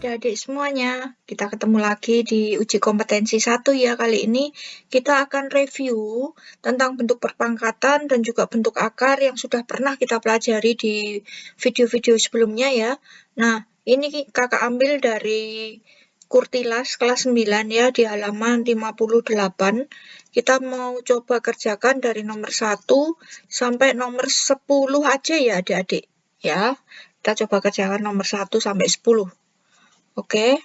adik-adik semuanya, kita ketemu lagi di uji kompetensi 1 ya. Kali ini kita akan review tentang bentuk perpangkatan dan juga bentuk akar yang sudah pernah kita pelajari di video-video sebelumnya ya. Nah, ini kakak ambil dari Kurtilas kelas 9 ya, di halaman 58. Kita mau coba kerjakan dari nomor 1 sampai nomor 10 aja ya adik-adik ya. Kita coba kerjakan nomor 1 sampai 10. Oke,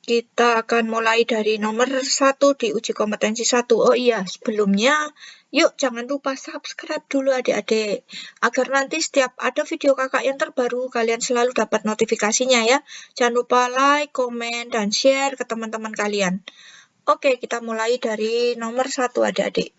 kita akan mulai dari nomor 1 di uji kompetensi 1. Oh iya, sebelumnya yuk jangan lupa subscribe dulu adik-adik, agar nanti setiap ada video kakak yang terbaru, kalian selalu dapat notifikasinya ya. Jangan lupa like, komen, dan share ke teman-teman kalian. Oke, kita mulai dari nomor 1 adik-adik.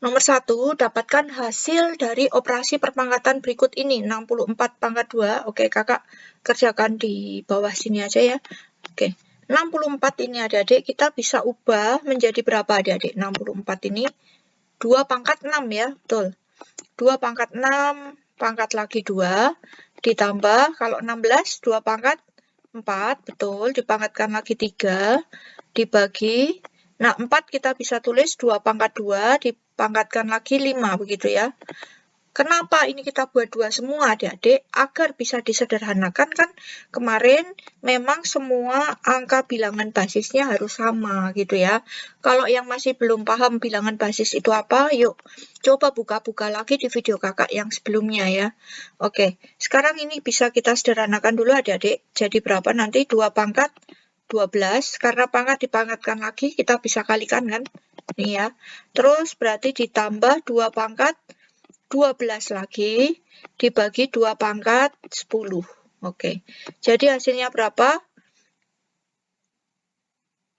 Nomor 1, dapatkan hasil dari operasi perpangkatan berikut ini, 64 pangkat 2. Oke, kakak kerjakan di bawah sini aja ya. Oke, 64 ini adik-adik kita bisa ubah menjadi berapa adik-adik? 64 ini 2 pangkat 6 ya, betul. 2 pangkat 6, pangkat lagi 2, ditambah kalau 16, 2 pangkat 4, betul, dipangkatkan lagi 3, dibagi. Nah, 4 kita bisa tulis 2 pangkat 2, dipangkatkan lagi 5, begitu ya. Kenapa ini kita buat 2 semua adik-adik? Agar bisa disederhanakan kan kemarin memang semua angka bilangan basisnya harus sama gitu ya. Kalau yang masih belum paham bilangan basis itu apa, yuk coba buka-buka lagi di video kakak yang sebelumnya ya. Oke, sekarang ini bisa kita sederhanakan dulu adik-adik. Jadi berapa nanti? 2 pangkat 12, karena pangkat dipangkatkan lagi, kita bisa kalikan kan? Ini ya. Terus berarti ditambah 2 pangkat 12 lagi, dibagi 2 pangkat 10. Oke, jadi hasilnya berapa?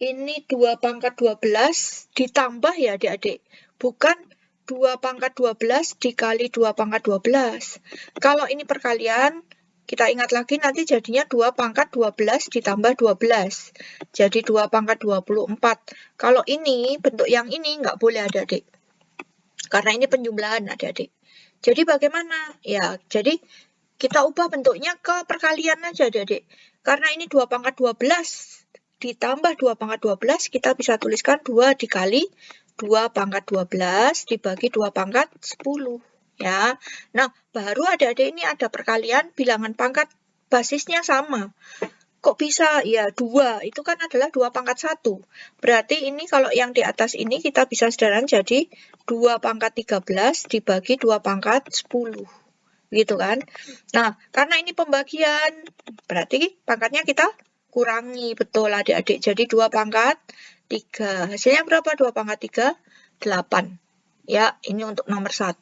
Ini 2 pangkat 12 ditambah ya adik-adik, bukan 2 pangkat 12 dikali 2 pangkat 12. Kalau ini perkalian, kita ingat lagi nanti jadinya 2 pangkat 12 ditambah 12. Jadi 2 pangkat 24. Kalau ini, bentuk yang ini nggak boleh adik-adik. Karena ini penjumlahan adik-adik. Jadi bagaimana? Ya, jadi kita ubah bentuknya ke perkalian aja adik-adik. Karena ini 2 pangkat 12 ditambah 2 pangkat 12, kita bisa tuliskan 2 dikali 2 pangkat 12 dibagi 2 pangkat 10. Ya. Nah, baru adik-adik ini ada perkalian bilangan pangkat basisnya sama. Kok bisa? Ya, 2. Itu kan adalah 2 pangkat 1. Berarti ini kalau yang di atas ini kita bisa sederhana jadi 2 pangkat 13 dibagi 2 pangkat 10. Gitu kan? Nah, karena ini pembagian, berarti pangkatnya kita kurangi. Betul adik-adik. Jadi 2 pangkat 3. Hasilnya berapa? 2 pangkat 3? 8. Ya, ini untuk nomor 1.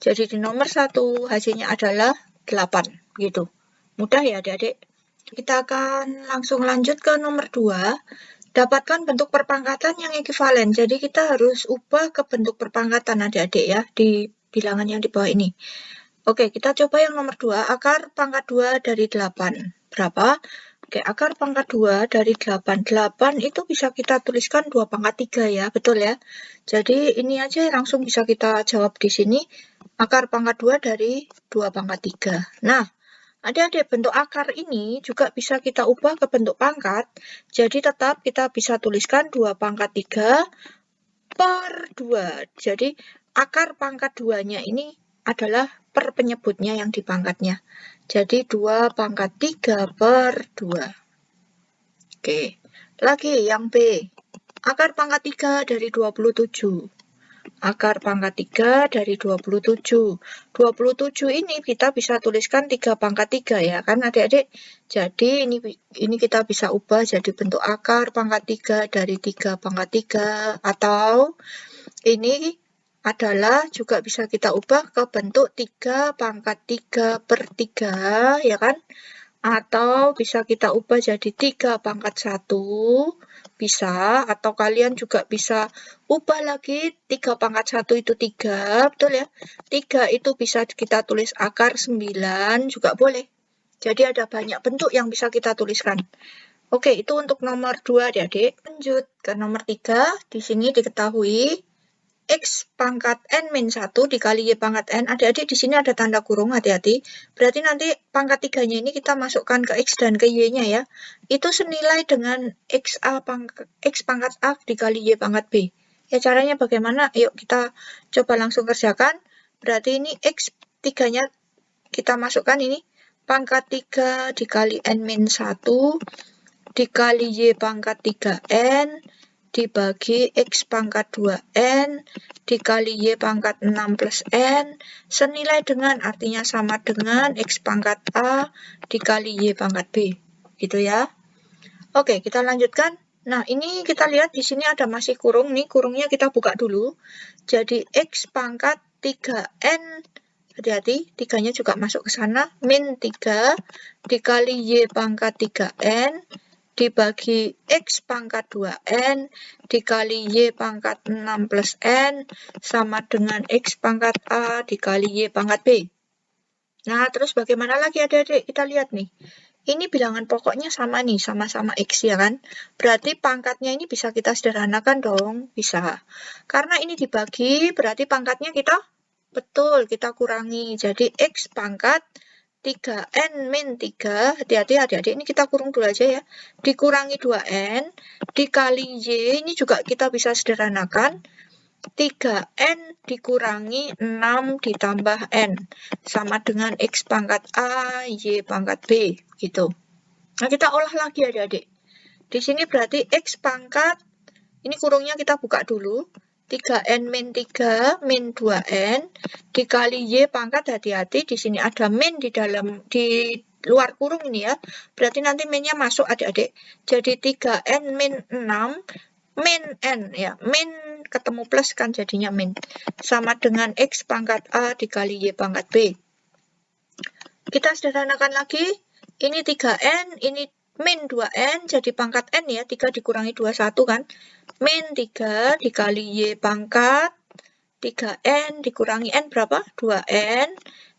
Jadi di nomor 1 hasilnya adalah 8. Gitu. Mudah ya adik-adik? Kita akan langsung lanjut ke nomor 2. Dapatkan bentuk perpangkatan yang ekuivalen. Jadi kita harus ubah ke bentuk perpangkatan adik-adik ya, di bilangan yang di bawah ini. Oke, kita coba yang nomor 2. Akar pangkat 2 dari 8. Berapa? Oke, akar pangkat 2 dari 8. 8 itu bisa kita tuliskan 2 pangkat 3 ya, betul ya. Jadi ini aja langsung bisa kita jawab di sini. Akar pangkat 2 dari 2 pangkat 3. Nah, adik-adik, bentuk akar ini juga bisa kita ubah ke bentuk pangkat. Jadi tetap kita bisa tuliskan 2 pangkat 3 per 2. Jadi akar pangkat 2-nya ini adalah per penyebutnya yang di pangkatnya. Jadi 2 pangkat 3 per 2. Oke, lagi yang B. Akar pangkat 3 dari 27. Akar pangkat 3 dari 27. 27 ini kita bisa tuliskan 3 pangkat 3 ya kan adik-adik. Jadi ini kita bisa ubah jadi bentuk akar pangkat 3 dari 3 pangkat 3. Atau ini adalah juga bisa kita ubah ke bentuk 3 pangkat 3 per 3 ya kan. Atau bisa kita ubah jadi 3 pangkat 1. Bisa, atau kalian juga bisa ubah lagi 3 pangkat 1 itu 3, betul ya? 3 itu bisa kita tulis akar 9 juga boleh. Jadi ada banyak bentuk yang bisa kita tuliskan. Oke, itu untuk nomor 2 adik-adik. Lanjut ke nomor 3, di sini diketahui X pangkat N min 1 dikali Y pangkat N. Adik-adik di sini ada tanda kurung, hati-hati. Berarti nanti pangkat 3-nya ini kita masukkan ke X dan ke Y-nya ya. Itu senilai dengan X pangkat A dikali Y pangkat B. Ya caranya bagaimana? Yuk kita coba langsung kerjakan. Berarti ini X 3-nya kita masukkan ini. Pangkat 3 dikali N min 1 dikali Y pangkat 3N dibagi X pangkat 2N dikali Y pangkat 6 plus N senilai dengan, artinya sama dengan X pangkat A dikali Y pangkat B. Gitu ya. Oke, kita lanjutkan. Nah, ini kita lihat di sini ada masih kurung nih. Kurungnya kita buka dulu. Jadi X pangkat 3N, hati-hati, 3-nya juga masuk ke sana, min 3 dikali Y pangkat 3N dibagi X pangkat 2N dikali Y pangkat 6 plus N sama dengan X pangkat A dikali Y pangkat B. Nah, terus bagaimana lagi adik-adik? Kita lihat nih. Ini bilangan pokoknya sama nih, sama-sama X ya kan? Berarti pangkatnya ini bisa kita sederhanakan dong, bisa. Karena ini dibagi, berarti pangkatnya kita, betul, kita kurangi. Jadi X pangkat 3N min 3, hati-hati adik-adik, ini kita kurung dulu aja ya, dikurangi 2N, dikali Y, ini juga kita bisa sederhanakan, 3N dikurangi 6 ditambah N, sama dengan X pangkat A, Y pangkat B, gitu. Nah, kita olah lagi adik-adik. Di sini berarti X pangkat, ini kurungnya kita buka dulu, 3N min 3 min 2N dikali Y pangkat, hati-hati di sini ada min di luar kurung ini ya. Berarti nanti minnya masuk adik-adik. Jadi 3N min 6 min N ya. Min ketemu plus kan jadinya min. Sama dengan X pangkat A dikali Y pangkat B. Kita sederhanakan lagi. Ini 3N, ini min 2N, jadi pangkat N ya, 3 dikurangi 21 kan. Min 3 dikali Y pangkat 3N dikurangi N berapa? 2N.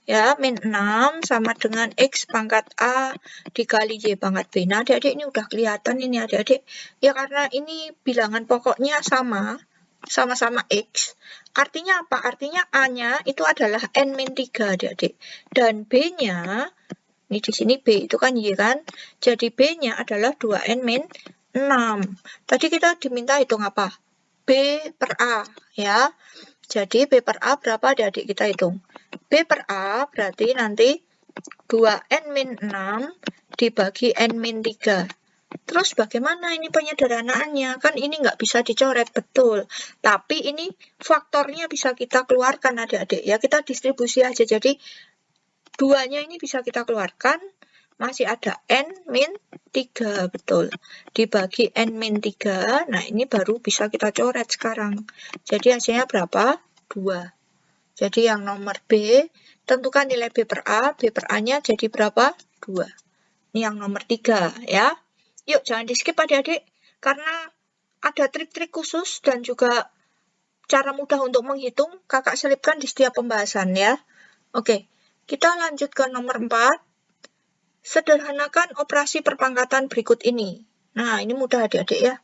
Ya, min 6 sama dengan X pangkat A dikali Y pangkat B. Nah, adik-adik ini udah kelihatan ini adik-adik. Ya, karena ini bilangan pokoknya sama-sama X. Artinya apa? Artinya A-nya itu adalah N min 3 adik-adik. Dan B-nya, ini di sini B itu kan Y kan. Jadi B-nya adalah 2N min 6. Tadi kita diminta hitung apa? B per A ya. Jadi B per A berapa adik-adik kita hitung? B per A berarti nanti 2N min 6 dibagi N min 3. Terus bagaimana ini penyederhanaannya? Kan ini nggak bisa dicoret, betul. Tapi ini faktornya bisa kita keluarkan adik-adik ya. Kita distribusi aja. Jadi 2-nya ini bisa kita keluarkan, masih ada N min 3, betul. Dibagi N min 3, nah ini baru bisa kita coret sekarang. Jadi hasilnya berapa? 2. Jadi yang nomor B, tentukan nilai B per A-nya jadi berapa? 2. Ini yang nomor 3 ya. Yuk jangan di skip adik-adik, karena ada trik-trik khusus dan juga cara mudah untuk menghitung, kakak selipkan di setiap pembahasan ya. Oke. Kita lanjut ke nomor 4. Sederhanakan operasi perpangkatan berikut ini. Nah, ini mudah adik-adik ya.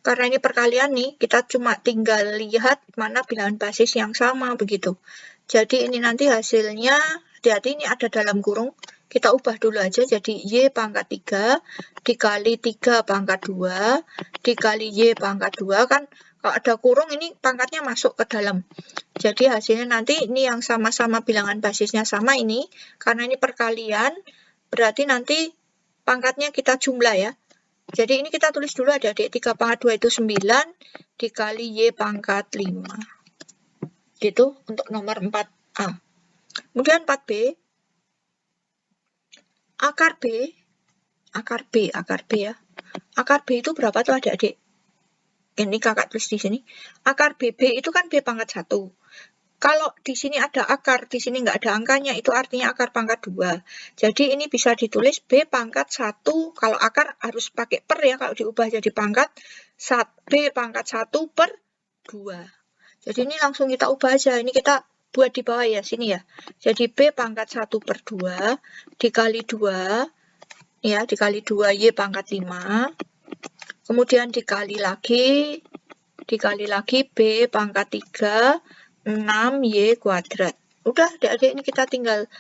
Karena ini perkalian nih, kita cuma tinggal lihat mana bilangan basis yang sama begitu. Jadi ini nanti hasilnya, hati-hati ini ada dalam kurung. Kita ubah dulu aja jadi Y pangkat 3 dikali 3 pangkat 2 dikali Y pangkat 2 kan. Kalau ada kurung ini pangkatnya masuk ke dalam. Jadi hasilnya nanti ini yang sama-sama bilangan basisnya sama ini. Karena ini perkalian, berarti nanti pangkatnya kita jumlah ya. Jadi ini kita tulis dulu adik-adik. 3 pangkat 2 itu 9 dikali Y pangkat 5. Gitu untuk nomor 4A. Kemudian 4B. Akar B ya. Akar B itu berapa tuh adik-adik? Ini kakak tulis di sini. Akar BB itu kan B pangkat 1. Kalau di sini ada akar, di sini nggak ada angkanya, itu artinya akar pangkat 2. Jadi ini bisa ditulis B pangkat 1. Kalau akar harus pakai per ya, kalau diubah jadi pangkat, B pangkat 1 per 2. Jadi ini langsung kita ubah aja. Ini kita buat di bawah ya, sini ya. Jadi B pangkat 1 per 2 dikali 2, ya, dikali 2 Y pangkat 5. Kemudian dikali lagi dikali lagi B pangkat 3, 6Y kuadrat. Udah, adik-adik, ini kita tinggal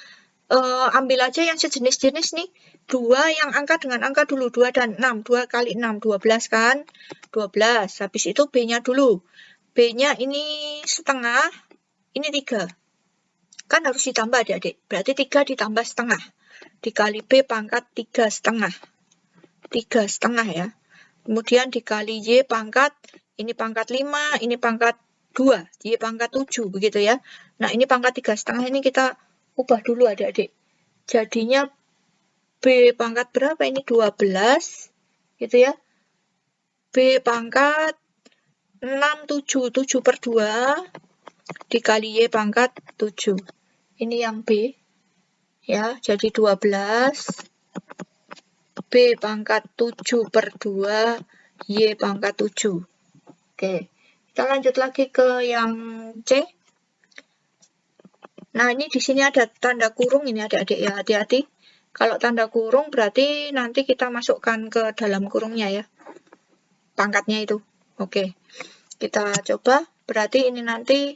ambil aja yang sejenis-jenis nih. 2 yang angka dengan angka dulu, 2 dan 6. 2 kali 6, 12 kan? 12. Habis itu B-nya dulu. B-nya ini setengah, ini 3. Kan harus ditambah, adik-adik. Berarti 3 ditambah setengah. Dikali B pangkat 3 setengah. 3 setengah ya. Kemudian dikali Y pangkat, ini pangkat 5, ini pangkat 2. Y pangkat 7, begitu ya. Nah, ini pangkat 3 setengah, ini kita ubah dulu adik-adik. Jadinya B pangkat berapa? Ini 12, gitu ya. B pangkat 6, 7. 7 per 2 dikali Y pangkat 7. Ini yang B. Ya, jadi 12. B pangkat 7 per 2, Y pangkat 7. Oke, kita lanjut lagi ke yang C. Nah, ini di sini ada tanda kurung ini adik-adik ya, hati-hati. Kalau tanda kurung berarti nanti kita masukkan ke dalam kurungnya ya. Pangkatnya itu. Oke. Kita coba. Berarti ini nanti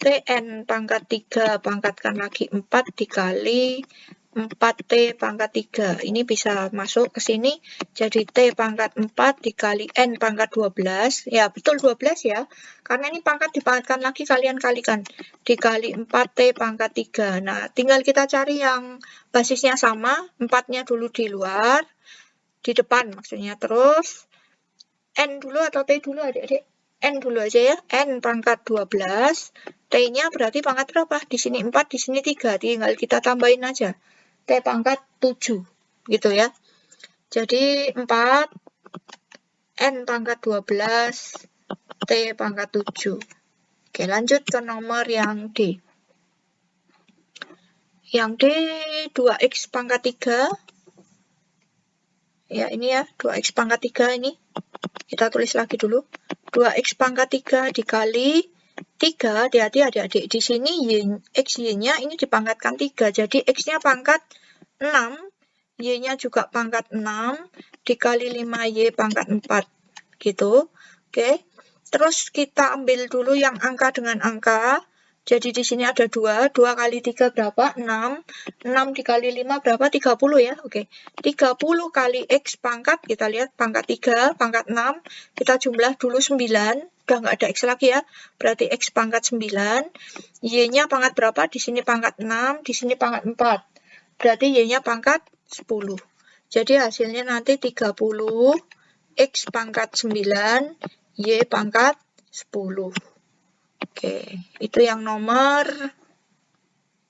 TN pangkat 3 pangkatkan lagi 4 dikali 4T pangkat 3. Ini bisa masuk ke sini. Jadi T pangkat 4 dikali N pangkat 12. Ya, betul 12 ya. Karena ini pangkat dipangkatkan lagi, kalian kalikan. Dikali 4T pangkat 3. Nah, tinggal kita cari yang basisnya sama. 4-nya dulu di luar. Di depan maksudnya. Terus N dulu atau T dulu adik-adik? N dulu aja ya. N pangkat 12. T-nya berarti pangkat berapa? Di sini 4, di sini 3. Tinggal kita tambahin aja. T pangkat 7, gitu ya. Jadi 4, N pangkat 12, T pangkat 7. Oke, lanjut ke nomor yang D. Yang D, 2X pangkat 3. Ya, ini ya, 2X pangkat 3 ini. Kita tulis lagi dulu. 2X pangkat 3 dikali 3, hati-hati adik-adik. Di sini XY-nya ini dipangkatkan 3. Jadi X-nya pangkat 6. Y-nya juga pangkat 6. Dikali 5Y pangkat 4. Gitu. Oke. Terus kita ambil dulu yang angka dengan angka. Jadi di sini ada 2. 2 kali 3 berapa? 6. 6 dikali 5 berapa? 30 ya. Oke. 30 kali X pangkat. Kita lihat pangkat 3, pangkat 6. Kita jumlah dulu 9. Udah nggak ada X lagi ya. Berarti X pangkat 9. Y-nya pangkat berapa? Di sini pangkat 6. Di sini pangkat 4. Berarti Y-nya pangkat 10. Jadi hasilnya nanti 30. X pangkat 9. Y pangkat 10. Oke, itu yang nomor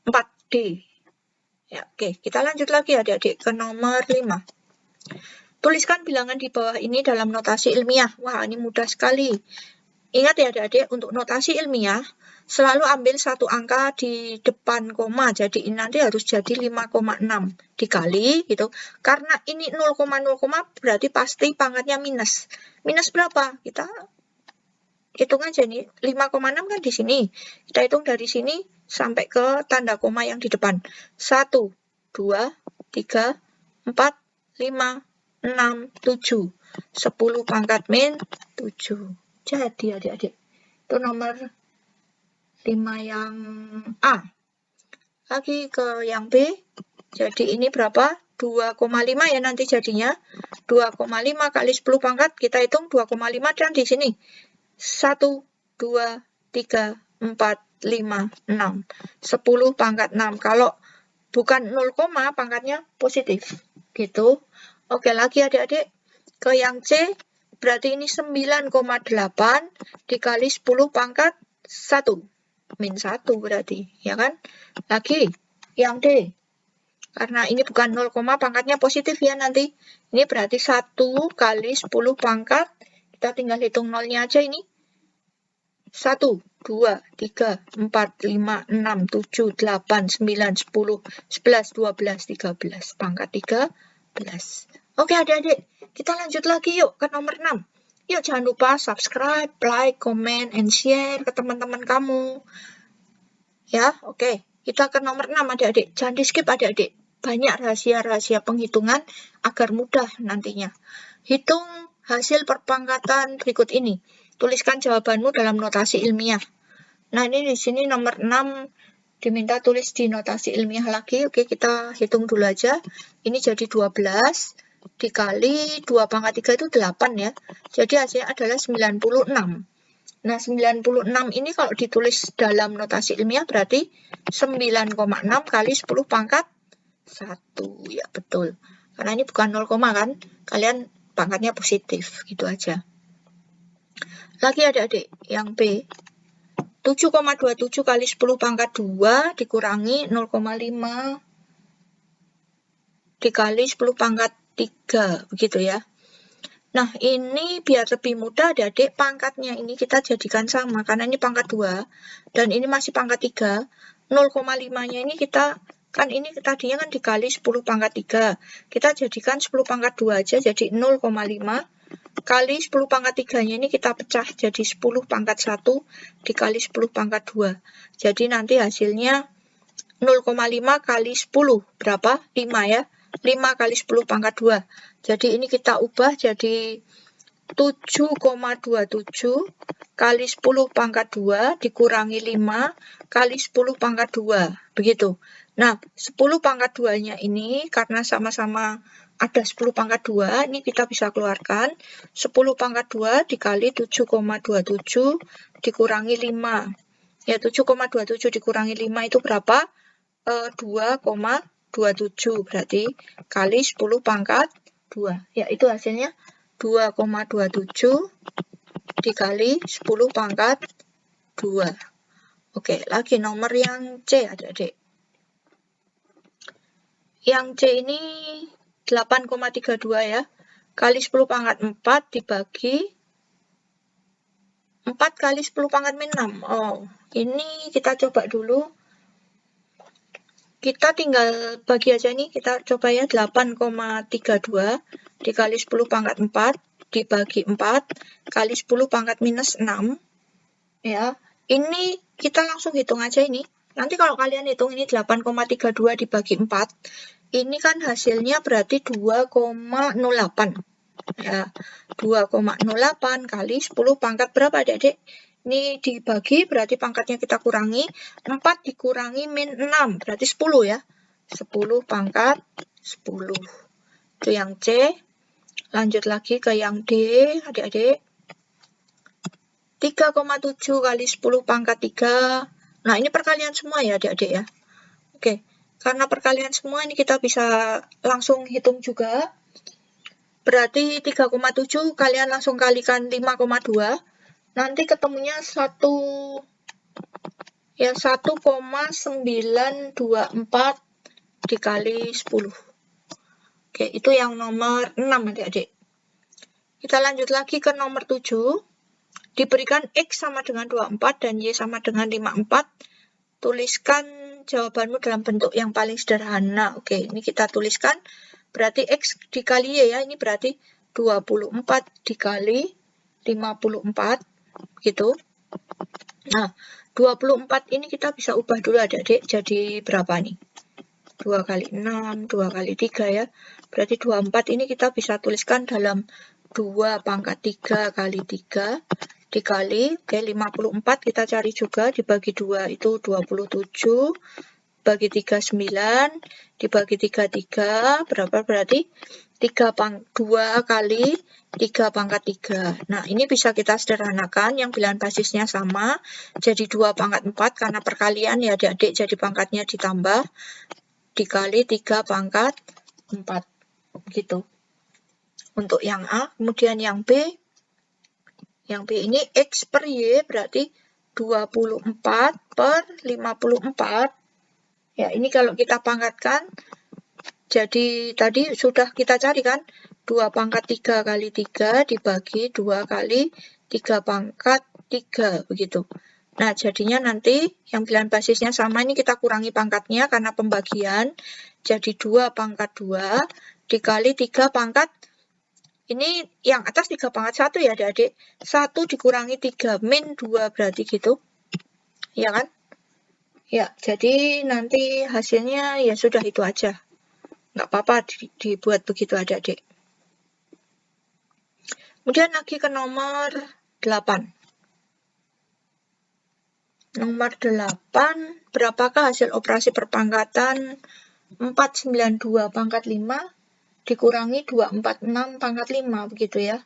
4D. Ya, oke, kita lanjut lagi adik-adik ke nomor 5. Tuliskan bilangan di bawah ini dalam notasi ilmiah. Wah, ini mudah sekali. Ingat ya adik-adik, untuk notasi ilmiah, selalu ambil satu angka di depan koma. Jadi ini nanti harus jadi 5,6 dikali gitu. Karena ini 0,0, berarti pasti pangkatnya minus. Minus berapa? Kita hitung aja nih. 5,6 kan di sini. Kita hitung dari sini sampai ke tanda koma yang di depan. 1, 2, 3, 4, 5, 6, 7. 10 pangkat min 7. Jadi adik-adik, itu nomor 5 yang A. Lagi ke yang B, jadi ini berapa? 2,5 ya nanti jadinya. 2,5 kali 10 pangkat, kita hitung 2,5 dan di sini. 1, 2, 3, 4, 5, 6. 10 pangkat 6. Kalau bukan 0, pangkatnya positif. Gitu. Oke, lagi adik-adik. Ke yang C, berarti ini 9,8 dikali 10 pangkat 1. Min 1 berarti, ya kan? Lagi, yang D. Karena ini bukan 0, pangkatnya positif ya nanti. Ini berarti 1 kali 10 pangkat. Kita tinggal hitung nolnya aja ini. 1, 2, 3, 4, 5, 6, 7, 8, 9, 10, 11, 12, 13. Pangkat 13. Oke adik-adik, kita lanjut lagi yuk ke nomor 6. Yuk jangan lupa subscribe, like, comment, and share ke teman-teman kamu. Ya, oke. Kita ke nomor 6 adik-adik. Jangan di skip adik-adik. Banyak rahasia-rahasia penghitungan agar mudah nantinya. Hitung hasil perpangkatan berikut ini. tuliskan jawabanmu dalam notasi ilmiah. Nah, ini di sini nomor 6 diminta tulis di notasi ilmiah lagi. Oke, kita hitung dulu aja. Ini jadi 12 dikali 2 pangkat 3 itu 8 ya. Jadi hasilnya adalah 96. Nah, 96 ini kalau ditulis dalam notasi ilmiah berarti 9,6 kali 10 pangkat 1. Ya, betul. Karena ini bukan 0, kan? Kalian pangkatnya positif, gitu aja. Lagi adik-adik, yang B. 7,27 kali 10 pangkat 2 dikurangi 0,5 dikali 10 pangkat 3, begitu ya. Nah, ini biar lebih mudah adik-adik, pangkatnya ini kita jadikan sama, karena ini pangkat 2, dan ini masih pangkat 3, 0,5-nya ini kita, kan ini tadinya kan dikali 10 pangkat 3, kita jadikan 10 pangkat 2 aja, jadi 0,5 kali 10 pangkat 3-nya ini kita pecah jadi 10 pangkat 1 dikali 10 pangkat 2. Jadi nanti hasilnya 0,5 kali 10. Berapa? 5 ya. 5 kali 10 pangkat 2. Jadi ini kita ubah jadi 7,27 kali 10 pangkat 2 dikurangi 5 kali 10 pangkat 2. Begitu. Nah, 10 pangkat 2-nya ini karena sama-sama ada 10 pangkat 2, ini kita bisa keluarkan 10 pangkat 2 dikali 7,27 dikurangi 5. Ya, 7,27 dikurangi 5 itu berapa? 2,27. Berarti kali 10 pangkat 2. Ya, itu hasilnya 2,27 dikali 10 pangkat 2. Oke, lagi nomor yang C, adik-adik. Yang C ini 8,32 ya, kali 10 pangkat 4 dibagi 4 kali 10 pangkat min 6. Oh, ini kita coba dulu. Kita tinggal bagi aja nih, kita coba ya, 8,32 dikali 10 pangkat 4 dibagi 4 kali 10 pangkat minus 6. Ya, ini kita langsung hitung aja ini. Nanti kalau kalian hitung ini 8,32 dibagi 4, ini kan hasilnya berarti 2,08. Ya, 2,08 kali 10 pangkat berapa adik-adik? Ini dibagi berarti pangkatnya kita kurangi. 4 dikurangi min 6 berarti 10 ya. 10 pangkat 10. Itu yang C. Lanjut lagi ke yang D, adik-adik. 3,7 kali 10 pangkat 3. Nah, ini perkalian semua ya adik-adik ya. Oke, karena perkalian semua ini kita bisa langsung hitung juga. Berarti 3,7 kalian langsung kalikan 5,2. Nanti ketemunya 1,924 dikali 10. Oke, itu yang nomor 6 adik-adik. Kita lanjut lagi ke nomor 7. Diberikan X sama dengan 24 dan Y sama dengan 54. Tuliskan jawabanmu dalam bentuk yang paling sederhana. Oke, ini kita tuliskan. Berarti X dikali Y ya. Ini berarti 24 dikali 54. Gitu. Nah, 24 ini kita bisa ubah dulu adik-adik. Jadi berapa nih? 2 kali 6, 2 kali 3 ya. Berarti 24 ini kita bisa tuliskan dalam 2 pangkat 3 kali 3 dikali, oke, 54 kita cari juga, dibagi 2 itu 27, bagi 3 9, dibagi 3 3, berapa berarti? 2 kali 3 pangkat 3. Nah, ini bisa kita sederhanakan, yang bilangan basisnya sama, jadi 2 pangkat 4, karena perkalian ya adik-adik, jadi pangkatnya ditambah, dikali 3 pangkat 4, gitu. Untuk yang A, kemudian yang B, ini X per Y berarti 24 per 54. Ya, ini kalau kita pangkatkan, jadi tadi sudah kita cari kan, 2 pangkat 3 kali 3 dibagi 2 kali 3 pangkat 3, begitu. Nah, jadinya nanti yang bilangan basisnya sama, ini kita kurangi pangkatnya karena pembagian, jadi 2 pangkat 2 dikali 3 pangkat. Ini yang atas 3 pangkat 1 ya adik-adik. 1 dikurangi 3 min 2 berarti gitu. Ya kan? Ya, jadi nanti hasilnya ya sudah itu aja. Nggak apa-apa dibuat begitu adik-adik. Kemudian lagi ke nomor 8. Nomor 8, berapakah hasil operasi perpangkatan 492 pangkat 5 dikurangi 246 pangkat 5, begitu ya.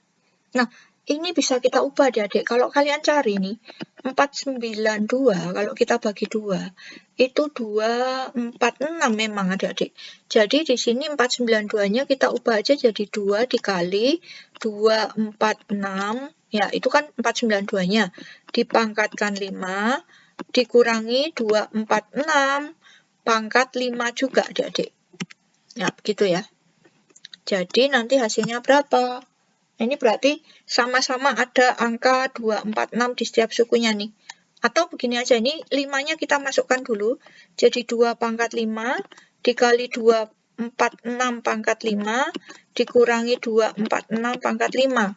Nah, ini bisa kita ubah adik-adik. Kalau kalian cari nih, 492, kalau kita bagi 2, itu 246 memang adik-adik. Jadi di sini 492-nya kita ubah aja jadi 2 dikali 246, ya itu kan 492-nya, dipangkatkan 5, dikurangi 246 pangkat 5 juga adik-adik. Ya, begitu ya. Jadi nanti hasilnya berapa? Ini berarti sama-sama ada angka 246 di setiap sukunya nih. Atau begini aja, ini 5-nya kita masukkan dulu. Jadi 2 pangkat 5 dikali 246 pangkat 5 dikurangi 246 pangkat 5.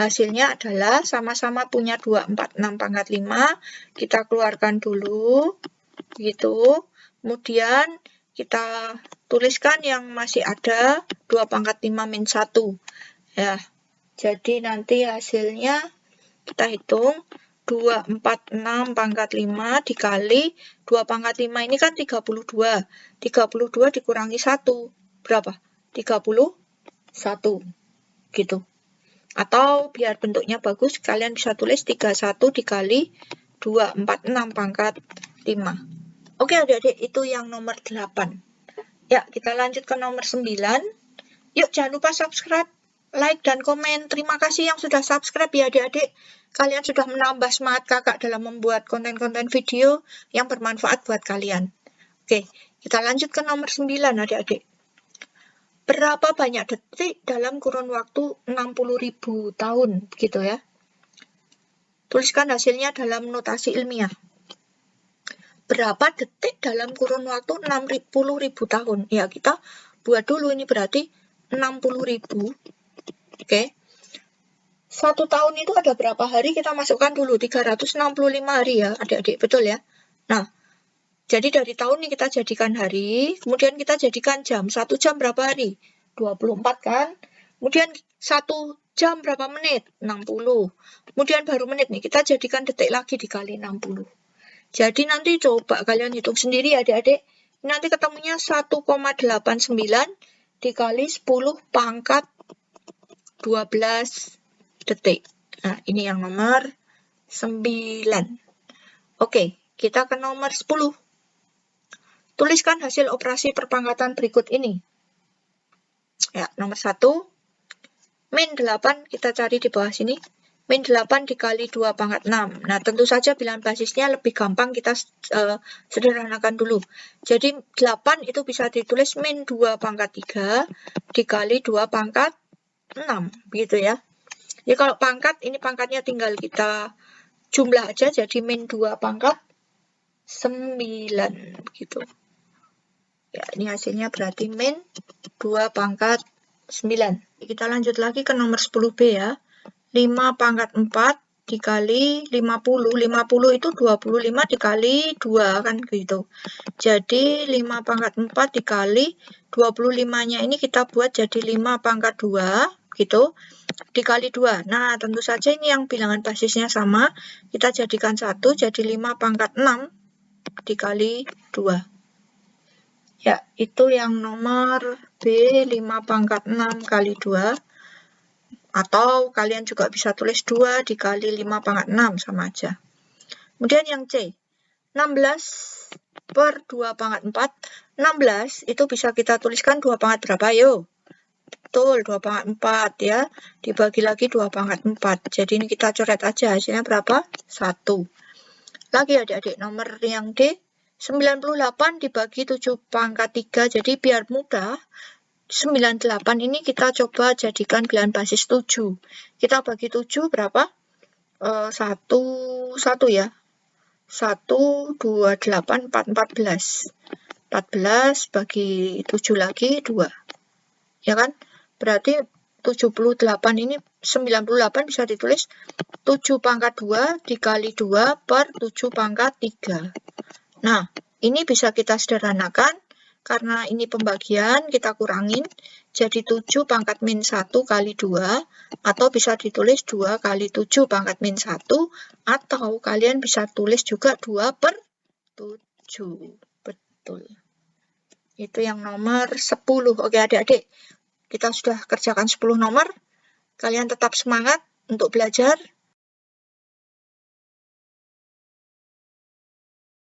Hasilnya adalah sama-sama punya 246 pangkat 5. Kita keluarkan dulu. Gitu. Kemudian kita tuliskan yang masih ada 2 pangkat 5 min 1. Ya. Jadi nanti hasilnya kita hitung 246 pangkat 5 dikali 2 pangkat 5 ini kan 32. 32 dikurangi 1. Berapa? 31. Gitu. Atau biar bentuknya bagus, kalian bisa tulis 31 dikali 246 pangkat 5. Oke adik-adik, itu yang nomor 8. Ya, kita lanjut ke nomor 9. Yuk, jangan lupa subscribe, like, dan komen. Terima kasih yang sudah subscribe ya adik-adik. Kalian sudah menambah semangat kakak dalam membuat konten-konten video yang bermanfaat buat kalian. Oke, kita lanjut ke nomor 9 adik-adik. Berapa banyak detik dalam kurun waktu 60.000 tahun? Begitu ya. Tuliskan hasilnya dalam notasi ilmiah. Berapa detik dalam kurun waktu 60.000 tahun? Ya, kita buat dulu, ini berarti 60.000. Oke. 1 tahun itu ada berapa hari? Kita masukkan dulu 365 hari ya, adik-adik, betul ya? Nah, jadi dari tahun ini kita jadikan hari, kemudian kita jadikan jam. 1 jam berapa hari? 24 kan? Kemudian 1 jam berapa menit? 60. Kemudian baru menit nih, kita jadikan detik lagi dikali 60. Jadi nanti coba kalian hitung sendiri adik-adik. Nanti ketemunya 1,89 dikali 10 pangkat 12 detik. Nah, ini yang nomor 9. Oke, kita ke nomor 10. Tuliskan hasil operasi perpangkatan berikut ini. Ya, nomor 1. Min 8 kita cari di bawah sini. Min 8 dikali 2 pangkat 6. Nah, tentu saja bilangan basisnya lebih gampang kita sederhanakan dulu. Jadi, 8 itu bisa ditulis min 2 pangkat 3 dikali 2 pangkat 6. Begitu ya. Jadi, kalau pangkat, ini pangkatnya tinggal kita jumlah aja. Jadi, min 2 pangkat 9. Begitu. Ya, ini hasilnya berarti min 2 pangkat 9. Kita lanjut lagi ke nomor 10B ya. 5 pangkat 4 dikali 50. 50 itu 25 dikali 2 kan gitu. Jadi 5 pangkat 4 dikali 25-nya ini kita buat jadi 5 pangkat 2 gitu. Dikali 2. Nah, tentu saja ini yang bilangan basisnya sama. Kita jadikan 1 jadi 5 pangkat 6 dikali 2. Ya, itu yang nomor B, 5 pangkat 6 kali 2. Atau kalian juga bisa tulis 2 dikali 5 pangkat 6, sama aja. Kemudian yang C, 16 per 2 pangkat 4. 16 itu bisa kita tuliskan 2 pangkat berapa? Yuk. Betul, 2 pangkat 4 ya. Dibagi lagi 2 pangkat 4. Jadi ini kita coret aja, hasilnya berapa? 1. Lagi adik-adik, nomor yang D, 98 dibagi 7 pangkat 3. Jadi biar mudah, 98 ini kita coba jadikan bilangan basis 7. Kita bagi 7 berapa? 1 ya. 1, 2, 8, 4, 14. 14 bagi 7 lagi 2. Ya kan? Berarti 78 ini 98 bisa ditulis 7 pangkat 2 dikali 2 per 7 pangkat 3. Nah, ini bisa kita sederhanakan. Karena ini pembagian, kita kurangin. jadi 7 pangkat min 1 kali 2, atau bisa ditulis 2 kali 7 pangkat min 1, atau kalian bisa tulis juga 2 per 7. Betul. Itu yang nomor 10. Oke adik-adik, kita sudah kerjakan 10 nomor. Kalian tetap semangat untuk belajar.